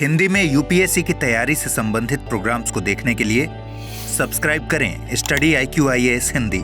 हिंदी में यूपीएससी की तैयारी से संबंधित प्रोग्राम्स को देखने के लिए सब्सक्राइब करें स्टडी IQ IAS हिंदी।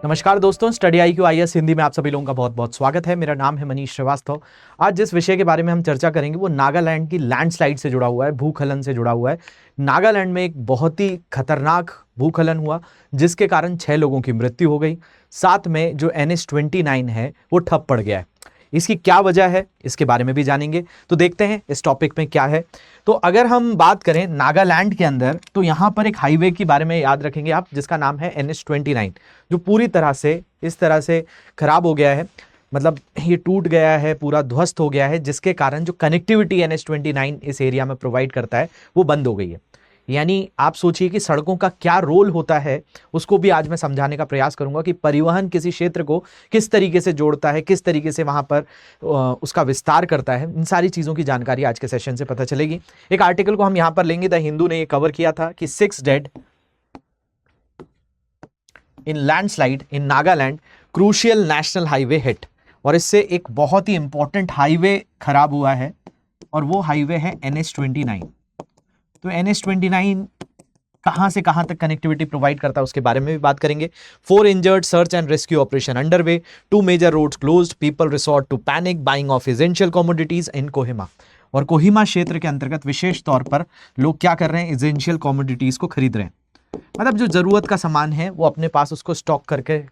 नमस्कार दोस्तों, स्टडी IQ IAS हिंदी में आप सभी लोगों का बहुत बहुत स्वागत है। मेरा नाम है मनीष श्रीवास्तव। आज जिस विषय के बारे में हम चर्चा करेंगे वो नागालैंड की लैंडस्लाइड से जुड़ा हुआ है, भूस्खलन से जुड़ा हुआ है। नागालैंड में एक बहुत ही खतरनाक भूस्खलन हुआ जिसके कारण 6 लोगों की मृत्यु हो गई। साथ में जो NH-29 है वो ठप पड़ गया है। इसकी क्या वजह है इसके बारे में भी जानेंगे। तो देखते हैं इस टॉपिक में क्या है। तो अगर हम बात करें नागालैंड के अंदर, तो यहाँ पर एक हाईवे के बारे में याद रखेंगे आप, जिसका नाम है NH-29, जो पूरी तरह से इस तरह से खराब हो गया है। मतलब ये टूट गया है, पूरा ध्वस्त हो गया है, जिसके कारण जो कनेक्टिविटी NH-29 इस एरिया में प्रोवाइड करता है वो बंद हो गई है। यानी आप सोचिए कि सड़कों का क्या रोल होता है, उसको भी आज मैं समझाने का प्रयास करूंगा कि परिवहन किसी क्षेत्र को किस तरीके से जोड़ता है, किस तरीके से वहां पर उसका विस्तार करता है। इन सारी चीज़ों की जानकारी आज के सेशन से पता चलेगी। एक आर्टिकल को हम यहां पर लेंगे, द हिंदू ने ये कवर किया था कि 6 dead in landslide in Nagaland, crucial national highway hit. और इससे एक बहुत ही इंपॉर्टेंट हाईवे खराब हुआ है और वो हाईवे है NH-29। तो NH-29 कहां से कहां तक कनेक्टिविटी प्रोवाइड करता है उसके बारे में भी बात करेंगे। 4 injured, search and rescue operation underway, 2 major roads closed, people resort to panic, buying of essential commodities in Kohima. और कोहिमा क्षेत्र के अंतर्गत विशेष तौर पर लोग क्या कर रहे हैं, एसेंशियल कमोडिटीज को खरीद रहे हैं। मतलब जो जरूरत का सामान है वो अपने पास उसको स्टॉक करके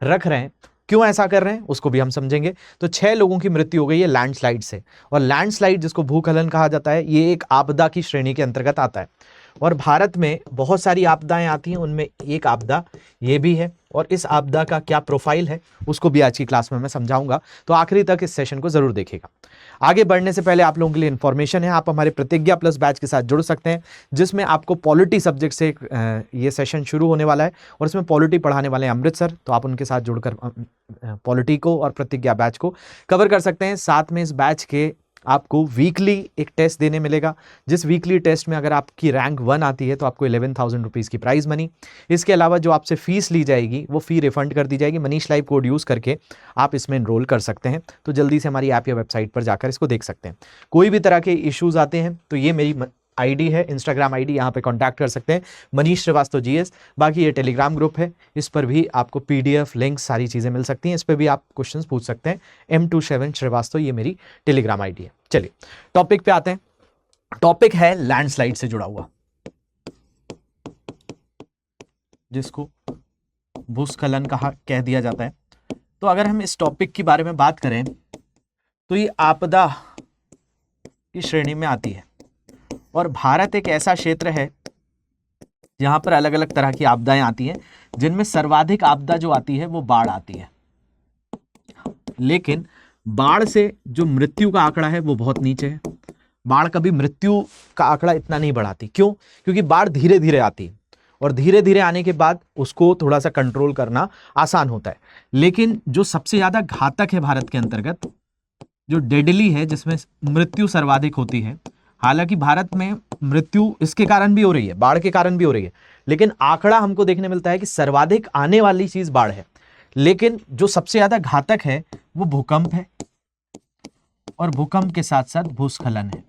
रख रहे हैं। क्यों ऐसा कर रहे हैं उसको भी हम समझेंगे। तो 6 लोगों की मृत्यु हो गई है लैंडस्लाइड से। और लैंडस्लाइड, जिसको भूस्खलन कहा जाता है, ये एक आपदा की श्रेणी के अंतर्गत आता है। और भारत में बहुत सारी आपदाएं आती हैं, उनमें एक आपदा ये भी है। और इस आपदा का क्या प्रोफाइल है उसको भी आज की क्लास में मैं समझाऊंगा। तो आखिरी तक इस सेशन को जरूर देखिएगा। आगे बढ़ने से पहले आप लोगों के लिए इन्फॉर्मेशन है, आप हमारे प्रतिज्ञा प्लस बैच के साथ जुड़ सकते हैं, जिसमें आपको पॉलिटी सब्जेक्ट से ये सेशन शुरू होने वाला है। और इसमें पॉलिटी पढ़ाने वाले हैं अमृतसर, तो आप उनके साथ जुड़कर पॉलिटी को और प्रतिज्ञा बैच को कवर कर सकते हैं। साथ में इस बैच के आपको वीकली एक टेस्ट देने मिलेगा, जिस वीकली टेस्ट में अगर आपकी रैंक 1 आती है तो आपको 11,000 रुपीज़ की प्राइज मनी। इसके अलावा जो आपसे फीस ली जाएगी वो फ़ी रिफंड कर दी जाएगी। मनीष लाइव कोड यूज़ करके आप इसमें एनरोल कर सकते हैं। तो जल्दी से हमारी ऐप या वेबसाइट पर जाकर इसको देख सकते हैं। कोई भी तरह के इश्यूज़ आते हैं तो ये मेरी आईडी है, इंस्टाग्राम आईडी, यहाँ पे कांटेक्ट कर सकते हैं, मनीष श्रीवास्तव GS। बाकी ये टेलीग्राम ग्रुप है, इस पर भी आपको PDF लिंक सारी चीज़ें मिल सकती हैं। इस पर भी आप क्वेश्चंस पूछ सकते हैं। M27 श्रीवास्तव ये मेरी टेलीग्राम आईडी है। चलिए टॉपिक पे आते हैं। टॉपिक है लैंडस्लाइड से जुड़ा हुआ, जिसको भूस्खलन कह दिया जाता है। तो अगर हम इस टॉपिक के बारे में बात करें तो ये आपदा की श्रेणी में आती है। और भारत एक ऐसा क्षेत्र है जहां पर अलग अलग तरह की आपदाएं आती हैं, जिनमें सर्वाधिक आपदा जो आती है वो बाढ़ आती है। लेकिन बाढ़ से जो मृत्यु का आंकड़ा है वो बहुत नीचे है। बाढ़ कभी मृत्यु का आंकड़ा इतना नहीं बढ़ाती। क्यों? क्योंकि बाढ़ धीरे धीरे आती है और धीरे धीरे आने के बाद उसको थोड़ा सा कंट्रोल करना आसान होता है। लेकिन जो सबसे ज्यादा घातक है भारत के अंतर्गत, जो डेडली है, जिसमें मृत्यु सर्वाधिक होती है, हालांकि भारत में मृत्यु इसके कारण भी हो रही है, बाढ़ के कारण भी हो रही है, लेकिन आंकड़ा हमको देखने मिलता है कि सर्वाधिक आने वाली चीज बाढ़ है। लेकिन जो सबसे ज्यादा घातक है वो भूकंप है, और भूकंप के साथ साथ भूस्खलन है,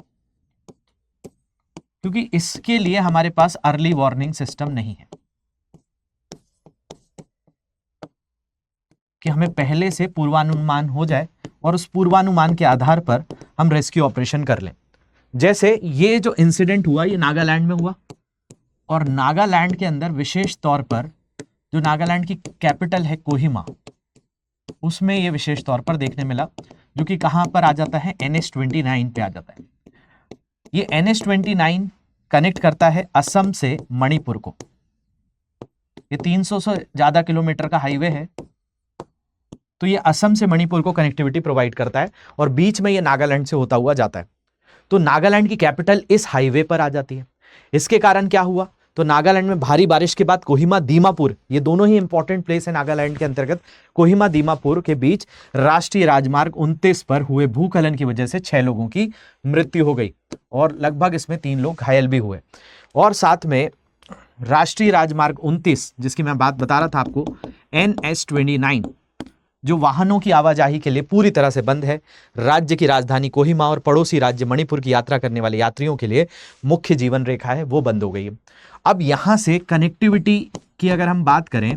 क्योंकि इसके लिए हमारे पास अर्ली वार्निंग सिस्टम नहीं है कि हमें पहले से पूर्वानुमान हो जाए और उस पूर्वानुमान के आधार पर हम रेस्क्यू ऑपरेशन कर लें। जैसे ये जो इंसिडेंट हुआ ये नागालैंड में हुआ, और नागालैंड के अंदर विशेष तौर पर जो नागालैंड की कैपिटल है कोहिमा, उसमें ये विशेष तौर पर देखने मिला, जो कि कहां पर आ जाता है, NH-29 पे आ जाता है। ये NH-29 कनेक्ट करता है असम से मणिपुर को। ये 300 से ज्यादा किलोमीटर का हाईवे है। तो ये असम से मणिपुर को कनेक्टिविटी प्रोवाइड करता है और बीच में ये नागालैंड से होता हुआ जाता है। तो नागालैंड की कैपिटल इस हाईवे पर आ जाती है। इसके कारण क्या हुआ, तो नागालैंड में भारी बारिश के बाद कोहिमा दीमापुर, ये दोनों ही इंपॉर्टेंट प्लेस है नागालैंड के अंतर्गत, कोहिमा दीमापुर के बीच राष्ट्रीय राजमार्ग 29 पर हुए भूस्खलन की वजह से 6 लोगों की मृत्यु हो गई और लगभग इसमें 3 लोग घायल भी हुए। और साथ में राष्ट्रीय राजमार्ग 29, जिसकी मैं बात बता रहा था आपको, NH-29, जो वाहनों की आवाजाही के लिए पूरी तरह से बंद है। राज्य की राजधानी कोहिमा और पड़ोसी राज्य मणिपुर की यात्रा करने वाले यात्रियों के लिए मुख्य जीवन रेखा है वो बंद हो गई है। अब यहां से कनेक्टिविटी की अगर हम बात करें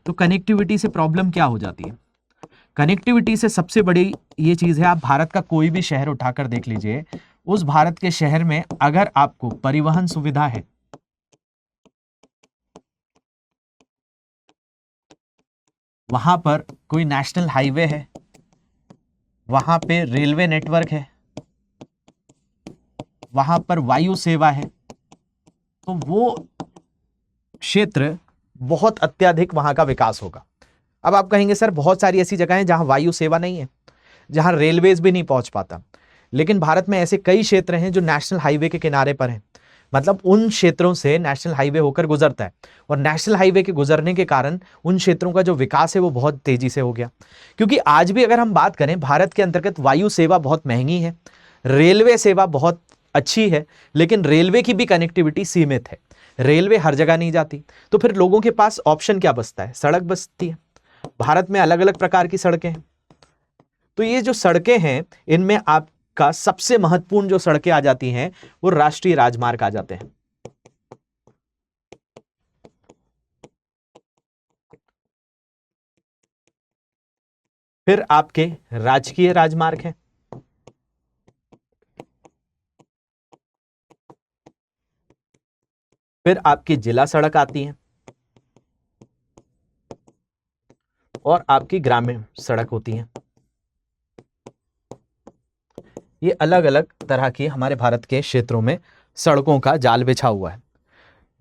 तो कनेक्टिविटी से प्रॉब्लम क्या हो जाती है? कनेक्टिविटी से सबसे बड़ी ये चीज है, आप भारत का कोई भी शहर उठाकर देख लीजिए, उस भारत के शहर में अगर आपको परिवहन सुविधा है, वहां पर कोई नेशनल हाईवे है, वहां पे रेलवे नेटवर्क है, वहां पर वायु सेवा है, तो वो क्षेत्र बहुत अत्यधिक वहां का विकास होगा। अब आप कहेंगे सर बहुत सारी ऐसी जगह हैं जहां वायु सेवा नहीं है, जहां रेलवेज भी नहीं पहुंच पाता, लेकिन भारत में ऐसे कई क्षेत्र हैं जो नेशनल हाईवे के किनारे पर हैं, मतलब उन क्षेत्रों से नेशनल हाईवे होकर गुजरता है, और नेशनल हाईवे के गुजरने के कारण उन क्षेत्रों का जो विकास है वो बहुत तेजी से हो गया। क्योंकि आज भी अगर हम बात करें, भारत के अंतर्गत वायु सेवा बहुत महंगी है, रेलवे सेवा बहुत अच्छी है, लेकिन रेलवे की भी कनेक्टिविटी सीमित है, रेलवे हर जगह नहीं जाती, तो फिर लोगों के पास ऑप्शन क्या बचता है? सड़क बचती है। भारत में अलग अलग प्रकार की सड़कें हैं, तो ये जो सड़कें हैं इनमें आपका सबसे महत्वपूर्ण जो सड़कें आ जाती हैं वो राष्ट्रीय राजमार्ग आ जाते हैं। फिर आपके राजकीय राजमार्ग हैं, फिर आपकी जिला सड़क आती है, और आपकी ग्रामीण सड़क होती है। ये अलग अलग तरह की हमारे भारत के क्षेत्रों में सड़कों का जाल बिछा हुआ है,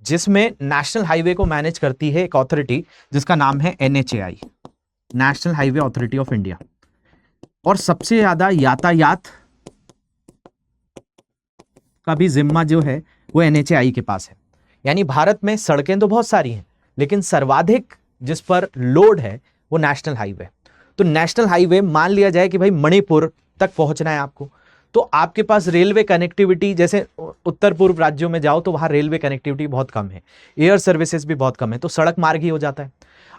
जिसमें नेशनल हाईवे को मैनेज करती है एक अथॉरिटी जिसका नाम है NHAI, national highway authority of India. और सबसे ज्यादा यातायात का भी जिम्मा जो है वो NHAI के पास है। यानी भारत में सड़कें तो बहुत सारी हैं, लेकिन सर्वाधिक जिस पर लोड है वो नेशनल हाईवे। तो नेशनल हाईवे मान लिया जाए कि भाई मणिपुर तक पहुंचना है आपको, तो आपके पास रेलवे कनेक्टिविटी, जैसे उत्तर पूर्व राज्यों में जाओ तो वहां रेलवे कनेक्टिविटी बहुत कम है, एयर सर्विसेज भी बहुत कम है, तो सड़क मार्ग ही हो जाता है।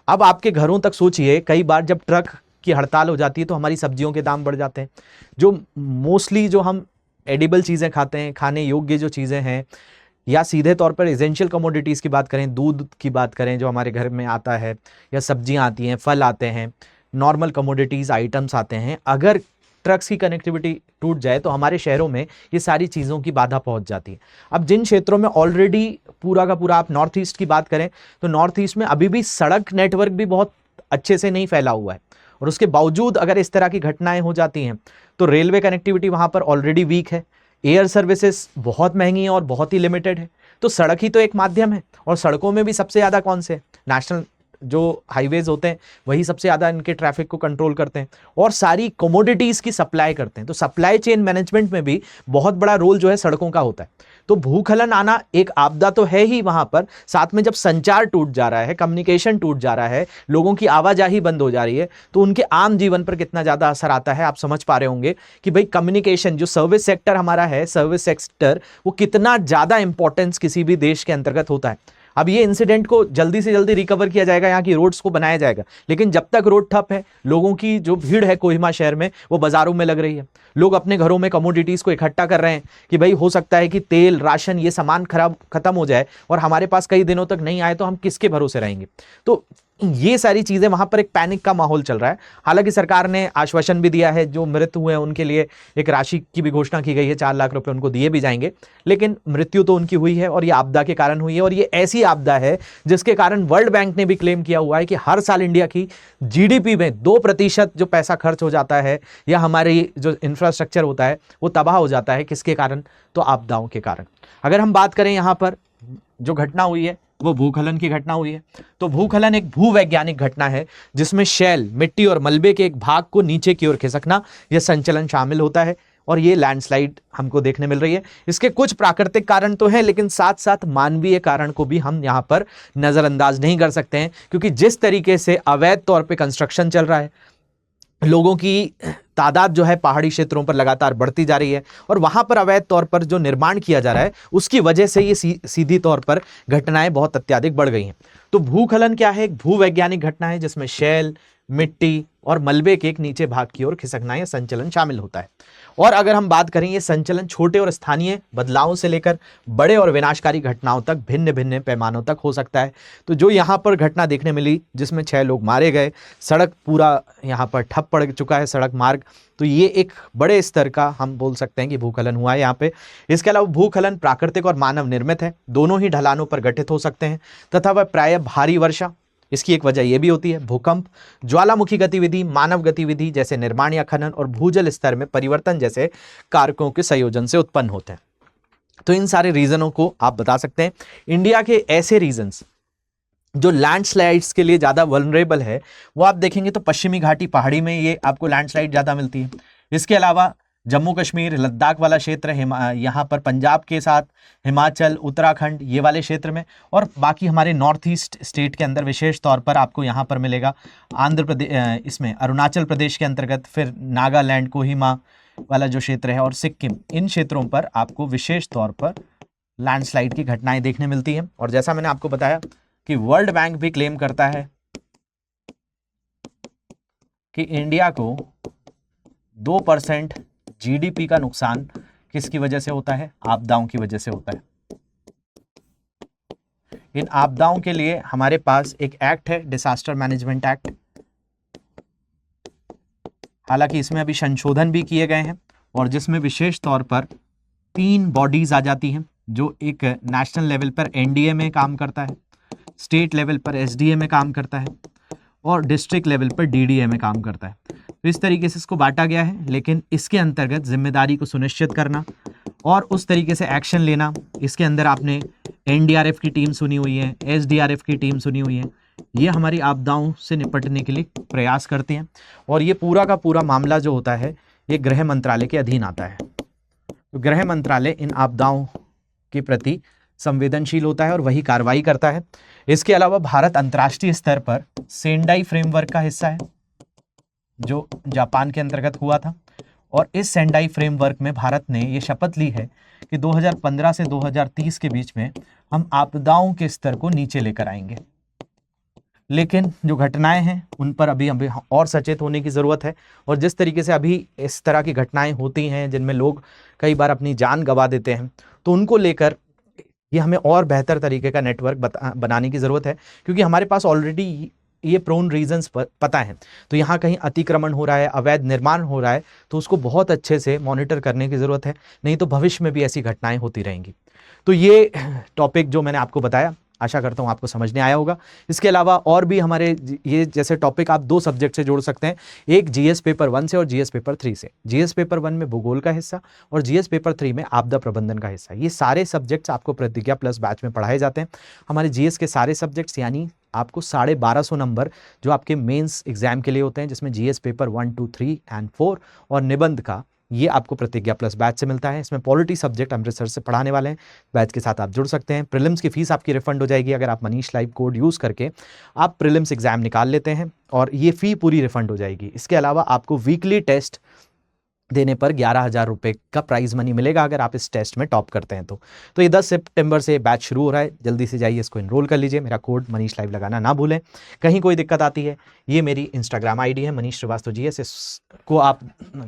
अब आपके घरों तक सोचिए, कई बार जब ट्रक की हड़ताल हो जाती है तो हमारी सब्जियों के दाम बढ़ जाते हैं। जो मोस्टली जो हम एडिबल चीज़ें खाते हैं, खाने योग्य जो चीज़ें हैं, या सीधे तौर पर एसेंशियल कमोडिटीज़ की बात करें, दूध की बात करें जो हमारे घर में आता है, या सब्जियां आती हैं, फल आते हैं, नॉर्मल कमोडिटीज़ आइटम्स आते हैं, अगर ट्रक्स की कनेक्टिविटी टूट जाए तो हमारे शहरों में ये सारी चीज़ों की बाधा पहुंच जाती है। अब जिन क्षेत्रों में ऑलरेडी पूरा का पूरा, आप नॉर्थ ईस्ट की बात करें तो नॉर्थ ईस्ट में अभी भी सड़क नेटवर्क भी बहुत अच्छे से नहीं फैला हुआ है, और उसके बावजूद अगर इस तरह की घटनाएं हो जाती हैं तो रेलवे कनेक्टिविटी वहां पर ऑलरेडी वीक है, एयर सर्विसेज बहुत महंगी है और बहुत ही लिमिटेड है, तो सड़क ही तो एक माध्यम है। और सड़कों में भी सबसे ज़्यादा कौन से नेशनल जो हाईवेज होते हैं वही सबसे ज़्यादा इनके ट्रैफिक को कंट्रोल करते हैं और सारी कमोडिटीज़ की सप्लाई करते हैं। तो सप्लाई चेन मैनेजमेंट में भी बहुत बड़ा रोल जो है सड़कों का होता है। तो भूस्खलन आना एक आपदा तो है ही वहां पर, साथ में जब संचार टूट जा रहा है, कम्युनिकेशन टूट जा रहा है, लोगों की आवाजाही बंद हो जा रही है, तो उनके आम जीवन पर कितना ज़्यादा असर आता है आप समझ पा रहे होंगे कि भाई कम्युनिकेशन जो सर्विस सेक्टर हमारा है, सर्विस सेक्टर वो कितना ज़्यादा इंपॉर्टेंस किसी भी देश के अंतर्गत होता है। अब ये इंसिडेंट को जल्दी से जल्दी रिकवर किया जाएगा, यहाँ की रोड्स को बनाया जाएगा, लेकिन जब तक रोड ठप है, लोगों की जो भीड़ है कोहिमा शहर में वो बाजारों में लग रही है, लोग अपने घरों में कमोडिटीज़ को इकट्ठा कर रहे हैं कि भाई हो सकता है कि तेल, राशन, ये सामान खत्म हो जाए और हमारे पास कई दिनों तक नहीं आए तो हम किसके भरोसे रहेंगे। तो ये सारी चीज़ें वहाँ पर एक पैनिक का माहौल चल रहा है। हालांकि सरकार ने आश्वासन भी दिया है, जो मृत हुए हैं उनके लिए एक राशि की भी घोषणा की गई है, 4 लाख रुपए उनको दिए भी जाएंगे, लेकिन मृत्यु तो उनकी हुई है और ये आपदा के कारण हुई है। और ये ऐसी आपदा है जिसके कारण वर्ल्ड बैंक ने भी क्लेम किया हुआ है कि हर साल इंडिया की GDP में 2% जो पैसा खर्च हो जाता है या हमारी जो इंफ्रास्ट्रक्चर होता है वो तबाह हो जाता है। किसके कारण? तो आपदाओं के कारण। अगर हम बात करें यहाँ पर जो घटना हुई है वो भूस्खलन की घटना हुई है। तो भूस्खलन एक भूवैज्ञानिक घटना है जिसमें शैल, मिट्टी और मलबे के एक भाग को नीचे की ओर खिसकना, यह संचलन शामिल होता है और ये लैंडस्लाइड हमको देखने मिल रही है। इसके कुछ प्राकृतिक कारण तो हैं, लेकिन साथ साथ मानवीय कारण को भी हम यहाँ पर नज़रअंदाज नहीं कर सकते हैं, क्योंकि जिस तरीके से अवैध तौर पे कंस्ट्रक्शन चल रहा है, लोगों की तादाद जो है पहाड़ी क्षेत्रों पर लगातार बढ़ती जा रही है और वहां पर अवैध तौर पर जो निर्माण किया जा रहा है उसकी वजह से ये सीधी तौर पर घटनाएं बहुत अत्यधिक बढ़ गई हैं। तो भूस्खलन क्या है? एक भूवैज्ञानिक घटना है जिसमें शैल, मिट्टी और मलबे के एक नीचे भाग की ओर खिसकना या संचलन शामिल होता है। और अगर हम बात करें, ये संचलन छोटे और स्थानीय बदलावों से लेकर बड़े और विनाशकारी घटनाओं तक भिन्न भिन्न पैमानों तक हो सकता है। तो जो यहाँ पर घटना देखने मिली जिसमें 6 लोग मारे गए, सड़क पूरा यहाँ पर ठप पड़ चुका है सड़क मार्ग, तो ये एक बड़े स्तर का हम बोल सकते हैं कि भूखलन हुआ है यहाँ पे। इसके अलावा भूखलन प्राकृतिक और मानव निर्मित है, दोनों ही ढलानों पर गठित हो सकते हैं तथा वह प्रायः भारी वर्षा, इसकी एक वजह यह भी होती है भूकंप, ज्वालामुखी गतिविधि, मानव गतिविधि जैसे निर्माण या खनन और भूजल स्तर में परिवर्तन जैसे कारकों के संयोजन से उत्पन्न होते हैं। तो इन सारे रीजनों को आप बता सकते हैं। इंडिया के ऐसे रीजन्स जो लैंडस्लाइड्स के लिए ज़्यादा वल्नरेबल है वो आप देखेंगे तो पश्चिमी घाटी पहाड़ी में ये आपको लैंडस्लाइड ज़्यादा मिलती है। इसके अलावा जम्मू कश्मीर, लद्दाख वाला क्षेत्र, यहाँ पर पंजाब के साथ हिमाचल, उत्तराखंड ये वाले क्षेत्र में, और बाकी हमारे नॉर्थ ईस्ट स्टेट के अंदर विशेष तौर पर आपको यहाँ पर मिलेगा आंध्र प्रदेश, इसमें अरुणाचल प्रदेश के अंतर्गत, फिर नागालैंड, कोहिमा वाला जो क्षेत्र है और सिक्किम, इन क्षेत्रों पर आपको विशेष तौर पर लैंडस्लाइड की घटनाएं देखने मिलती हैं। और जैसा मैंने आपको बताया कि वर्ल्ड बैंक भी क्लेम करता है कि इंडिया को 2% जीडीपी का नुकसान किसकी वजह से होता है? आपदाओं की वजह से होता है। इन आपदाओं के लिए हमारे पास एक एक्ट है, डिसास्टर मैनेजमेंट एक्ट। हालांकि इसमें अभी संशोधन भी किए गए हैं और जिसमें विशेष तौर पर 3 बॉडीज आ जाती हैं, जो एक नेशनल लेवल पर एनडीए में काम करता है, स्टेट लेवल पर एसडीए में काम करता है और डिस्ट्रिक्ट लेवल पर डीडीए में काम करता है। तो इस तरीके से इसको बांटा गया है, लेकिन इसके अंतर्गत जिम्मेदारी को सुनिश्चित करना और उस तरीके से एक्शन लेना, इसके अंदर आपने एनडीआरएफ की टीम सुनी हुई है, एसडीआरएफ की टीम सुनी हुई है, ये हमारी आपदाओं से निपटने के लिए प्रयास करते हैं। और ये पूरा का पूरा मामला जो होता है ये गृह मंत्रालय के अधीन आता है। तो गृह मंत्रालय इन आपदाओं के प्रति संवेदनशील होता है और वही कार्रवाई करता है। इसके अलावा भारत अंतर्राष्ट्रीय स्तर पर सेंडाई फ्रेमवर्क का हिस्सा है जो जापान के अंतर्गत हुआ था, और इस सेंडाई फ्रेमवर्क में भारत ने ये शपथ ली है कि 2015 से 2030 के बीच में हम आपदाओं के स्तर को नीचे लेकर आएंगे। लेकिन जो घटनाएं हैं उन पर अभी और सचेत होने की ज़रूरत है। और जिस तरीके से अभी इस तरह की घटनाएं होती हैं जिनमें लोग कई बार अपनी जान गंवा देते हैं, तो उनको लेकर ये हमें और बेहतर तरीके का नेटवर्क बनाने की ज़रूरत है, क्योंकि हमारे पास ऑलरेडी ये प्रोन रीजंस पता है। तो यहाँ कहीं अतिक्रमण हो रहा है, अवैध निर्माण हो रहा है, तो उसको बहुत अच्छे से मॉनिटर करने की ज़रूरत है, नहीं तो भविष्य में भी ऐसी घटनाएं होती रहेंगी। तो ये टॉपिक जो मैंने आपको बताया, आशा करता हूँ आपको समझ में आया होगा। इसके अलावा और भी हमारे ये जैसे टॉपिक आप 2 सब्जेक्ट से जोड़ सकते हैं, एक जीएस पेपर 1 से और जीएस पेपर 3 से। जीएस पेपर 1 में भूगोल का हिस्सा और जीएस पेपर 3 में आपदा प्रबंधन का हिस्सा। ये सारे सब्जेक्ट्स आपको प्रतिज्ञा प्लस बैच में पढ़ाए जाते हैं। हमारे जीएस के सारे सब्जेक्ट्स, यानी आपको 1250 नंबर जो आपके मेंस एग्जाम के लिए होते हैं, जिसमें जीएस पेपर 1, 2, 3 और 4 और निबंध का, ये आपको प्रतिज्ञा प्लस बैच से मिलता है। इसमें पॉलिटी सब्जेक्ट अमृतसर से पढ़ाने वाले हैं। बैच के साथ आप जुड़ सकते हैं। प्रीलिम्स की फीस आपकी रिफंड हो जाएगी अगर आप मनीष लाइव कोड यूज़ करके आप प्रीलिम्स एग्जाम निकाल लेते हैं, और ये फ़ी पूरी रिफंड हो जाएगी। इसके अलावा आपको वीकली टेस्ट देने पर 11,000 रुपये का प्राइज मनी मिलेगा अगर आप इस टेस्ट में टॉप करते हैं। तो ये 10 सितंबर से बैच शुरू हो रहा है, जल्दी से जाइए इसको इनरोल कर लीजिए। मेरा कोड मनीष लाइव लगाना ना भूलें। कहीं कोई दिक्कत आती है, ये मेरी इंस्टाग्राम आईडी है मनीष श्रीवास्तव जीएस, इसको आप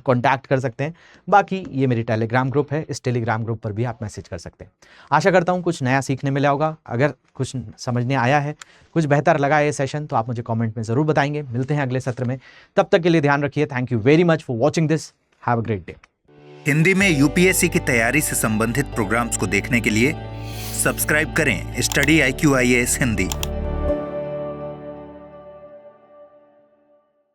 कॉन्टैक्ट कर सकते हैं। बाकी ये मेरी टेलीग्राम ग्रुप है, इस टेलीग्राम ग्रुप पर भी आप मैसेज कर सकते हैं। आशा करता हूँ कुछ नया सीखने मिला होगा। अगर कुछ समझने आया है, कुछ बेहतर लगा ये सेशन, तो आप मुझे कॉमेंट में ज़रूर बताएंगे। मिलते हैं अगले सत्र में, तब तक के लिए ध्यान रखिए। Thank you very much for watching this. Have a great day. Hindi में यूपीएससी की तैयारी से संबंधित प्रोग्राम्स को देखने के लिए सब्सक्राइब करें स्टडी IQ IAS हिंदी।